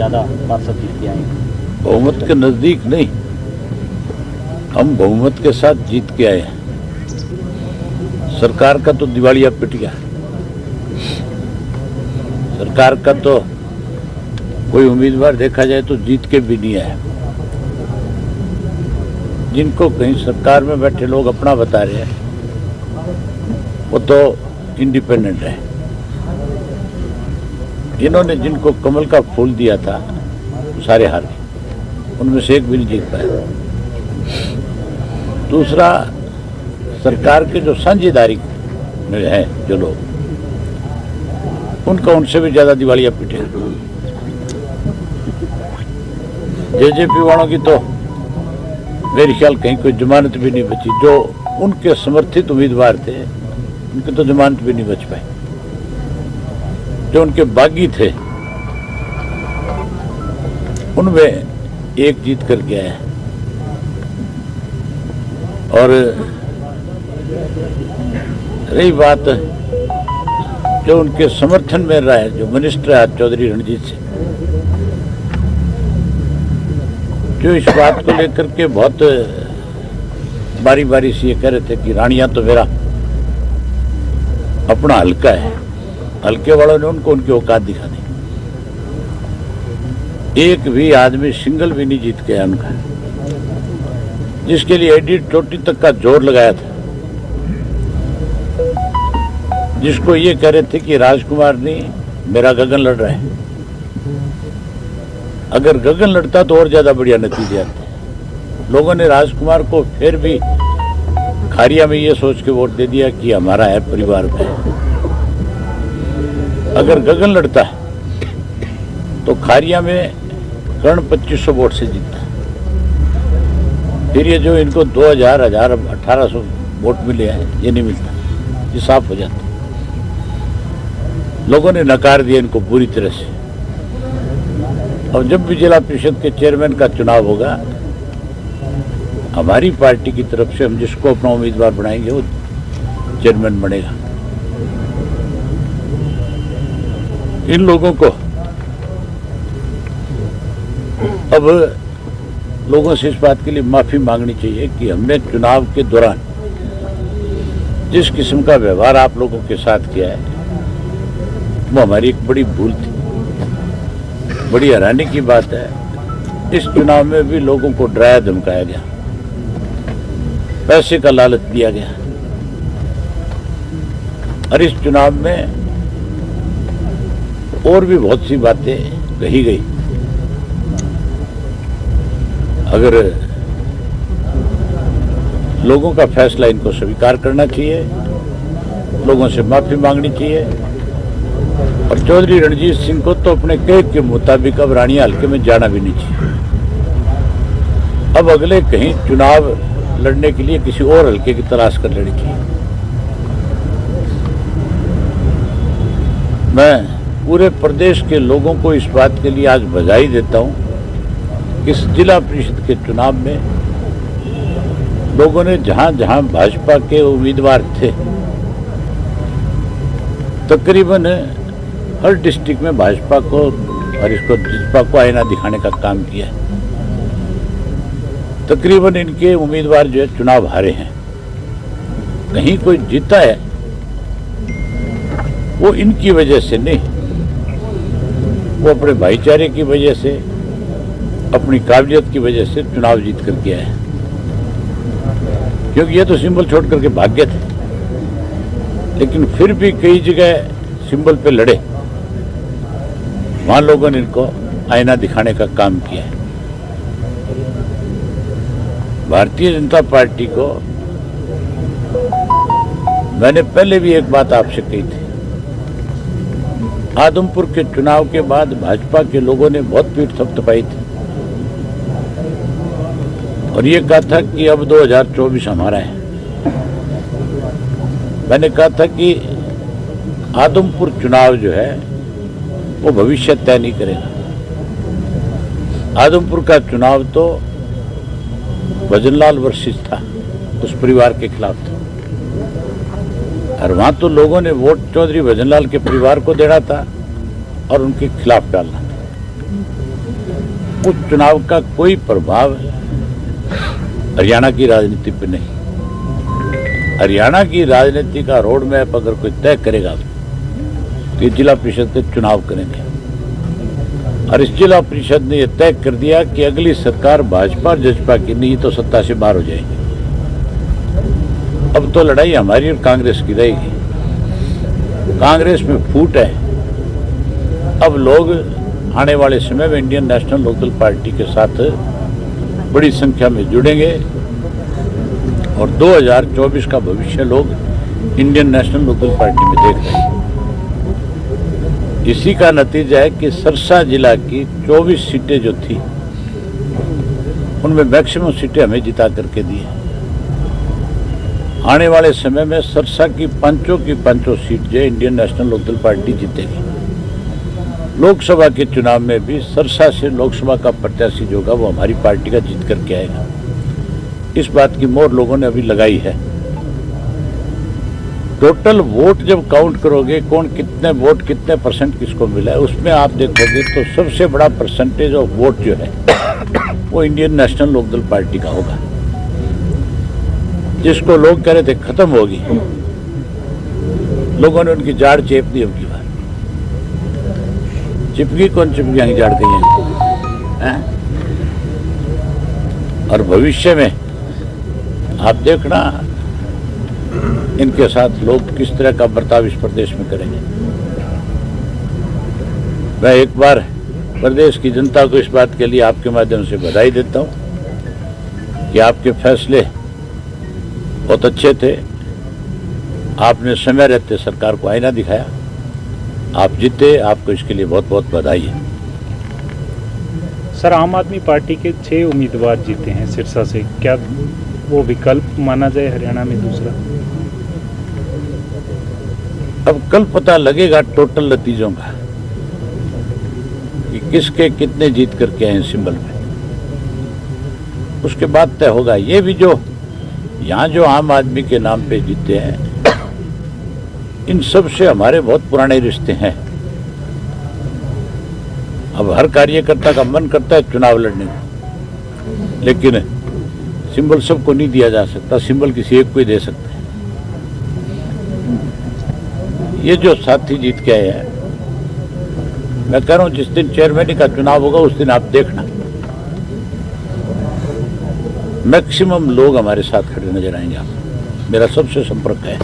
ज़्यादा पार्षद जीत के आए। बहुमत के नजदीक नहीं, हम बहुमत के साथ जीत के आए हैं। सरकार का तो दिवालिया पिट गया। सरकार का तो कोई उम्मीदवार देखा जाए तो जीत के भी नहीं आया। जिनको कहीं सरकार में बैठे लोग अपना बता रहे हैं वो तो इंडिपेंडेंट है। इन्होंने जिनको कमल का फूल दिया था वो सारे हार गए, उनमें से एक भी नहीं जीत पाया। दूसरा, सरकार के जो साझेदारी में है जो लोग, उनका उनसे भी ज्यादा दिवालिया पिटे। जेजेपी वालों की तो मेरे ख्याल कहीं कोई जमानत भी नहीं बची। जो उनके समर्थित उम्मीदवार थे उनकी तो जमानत भी नहीं बच पाई। जो उनके बागी थे उनमें एक जीत कर गया है। और रही बात जो उनके समर्थन में रहा है, जो मिनिस्टर है चौधरी रणजीत सिंह, जो इस बात को लेकर के बहुत बारी बारी से ये कह रहे थे कि रानिया तो मेरा अपना हल्का है। हल्के वालों ने उनको उनकी औकात दिखा दी। एक भी आदमी सिंगल भी नहीं जीत गया उनका, जिसके लिए एडी चोटी तक का जोर लगाया था, जिसको ये कह रहे थे कि राजकुमार नहीं मेरा गगन लड़ रहा है। अगर गगन लड़ता तो और ज्यादा बढ़िया नतीजे आते। लोगों ने राजकुमार को फिर भी खारिया में ये सोच के वोट दे दिया कि हमारा है, परिवार का है। अगर गगन लड़ता तो खारिया में कर्ण 2500 वोट से जीतता। फिर ये जो इनको 2000, 1800 वोट मिले हैं ये नहीं मिलता, ये साफ हो जाता। लोगों ने नकार दिया इनको पूरी तरह से। और जब भी जिला परिषद के चेयरमैन का चुनाव होगा, हमारी पार्टी की तरफ से हम जिसको अपना उम्मीदवार बनाएंगे वो चेयरमैन बनेगा। इन लोगों को अब लोगों से इस बात के लिए माफी मांगनी चाहिए कि हमने चुनाव के दौरान जिस किस्म का व्यवहार आप लोगों के साथ किया है वो हमारी एक बड़ी भूल थी। बड़ी हैरानी की बात है, इस चुनाव में भी लोगों को डराया धमकाया गया, पैसे का लालच दिया गया। और इस चुनाव में और भी बहुत सी बातें कही गई। अगर लोगों का फैसला इनको स्वीकार करना चाहिए, लोगों से माफी मांगनी चाहिए। और चौधरी रणजीत सिंह को तो अपने कहे के मुताबिक अब रानिया हल्के में जाना भी नहीं चाहिए। अब अगले कहीं चुनाव लड़ने के लिए किसी और हल्के की तलाश कर लेनी चाहिए। मैं पूरे प्रदेश के लोगों को इस बात के लिए आज बधाई देता हूं कि इस जिला परिषद के चुनाव में लोगों ने जहां जहां भाजपा के उम्मीदवार थे, तकरीबन हर डिस्ट्रिक्ट में भाजपा को और इसको जिसपा को आईना दिखाने का काम किया है। तकरीबन इनके उम्मीदवार जो है चुनाव हारे हैं। कहीं कोई जीता है वो इनकी वजह से नहीं, वो अपने भाईचारे की वजह से, अपनी काबिलियत की वजह से चुनाव जीत कर गया है। क्योंकि ये तो सिंबल छोड़ करके भाग गए थे, लेकिन फिर भी कई जगह सिंबल पे लड़े, वहां लोगों ने इनको आईना दिखाने का काम किया है। भारतीय जनता पार्टी को मैंने पहले भी एक बात आपसे कही थी। आदमपुर के चुनाव के बाद भाजपा के लोगों ने बहुत पीठ थपथपाई थी और ये कहा था कि अब 2024 हमारा है। मैंने कहा था कि आदमपुर चुनाव जो है वो भविष्य तय नहीं करेगा। आदमपुर का चुनाव तो भजनलाल वर्सेस था, उस परिवार के खिलाफ था, और वहां तो लोगों ने वोट चौधरी भजनलाल के परिवार को देना था और उनके खिलाफ डालना था। उस चुनाव का कोई प्रभाव हरियाणा की राजनीति पर नहीं। हरियाणा की राजनीति का रोड मैप अगर कोई तय करेगा तो ये जिला परिषद के चुनाव करेंगे। और इस जिला परिषद ने यह तय कर दिया कि अगली सरकार भाजपा और जसपा की नहीं तो सत्ता से बाहर हो जाएगी। अब तो लड़ाई हमारी और कांग्रेस की रहेगी। कांग्रेस में फूट है। अब लोग आने वाले समय में इंडियन नेशनल लोकदल पार्टी के साथ बड़ी संख्या में जुड़ेंगे और 2024 का भविष्य लोग इंडियन नेशनल लोकदल पार्टी में देख रहे हैं। इसी का नतीजा है कि सरसा जिला की 24 सीटें जो थी उनमें मैक्सिमम सीटें हमें जिता करके दी है। आने वाले समय में सरसा की पांचों सीट जो इंडियन नेशनल लोकदल पार्टी जीतेगी। लोकसभा के चुनाव में भी सरसा से लोकसभा का प्रत्याशी जो होगा वो हमारी पार्टी का जीत करके आएगा। इस बात की मोहर लोगों ने अभी लगाई है। टोटल वोट जब काउंट करोगे कौन कितने वोट कितने परसेंट किसको मिला है उसमें आप देखोगे तो सबसे बड़ा परसेंटेज ऑफ वोट जो है वो इंडियन नेशनल लोकदल पार्टी का होगा, जिसको लोग कह रहे थे खत्म होगी। लोगों ने उनकी जाड़ चेप दी। अब की बार चिपकी कौन चिपकी जाड़ कही है। और भविष्य में आप देखना इनके साथ लोग किस तरह का बर्ताव इस प्रदेश में करेंगे। मैं एक बार प्रदेश की जनता को इस बात के लिए आपके माध्यम से बधाई देता हूं कि आपके फैसले बहुत अच्छे थे। आपने समय रहते सरकार को आईना दिखाया, आप जीते, आपको इसके लिए बहुत बहुत बधाई है। सर, आम आदमी पार्टी के 6 उम्मीदवार जीते हैं सिरसा से, क्या वो विकल्प माना जाए हरियाणा में दूसरा? अब कल पता लगेगा टोटल नतीजों का कि किसके कितने जीत करके आए सिंबल में, उसके बाद तय होगा। ये भी जो यहाँ जो आम आदमी के नाम पे जीते हैं इन सब से हमारे बहुत पुराने रिश्ते हैं। अब हर कार्यकर्ता का मन करता है चुनाव लड़ने को, लेकिन सिंबल सबको नहीं दिया जा सकता, सिंबल किसी एक को ही दे सकते हैं। ये जो साथी जीत के आए हैं, मैं कह रहा हूं जिस दिन चेयरमैन का चुनाव होगा उस दिन आप देखना मैक्सिमम लोग हमारे साथ खड़े नजर आएंगे। आप मेरा सबसे संपर्क है।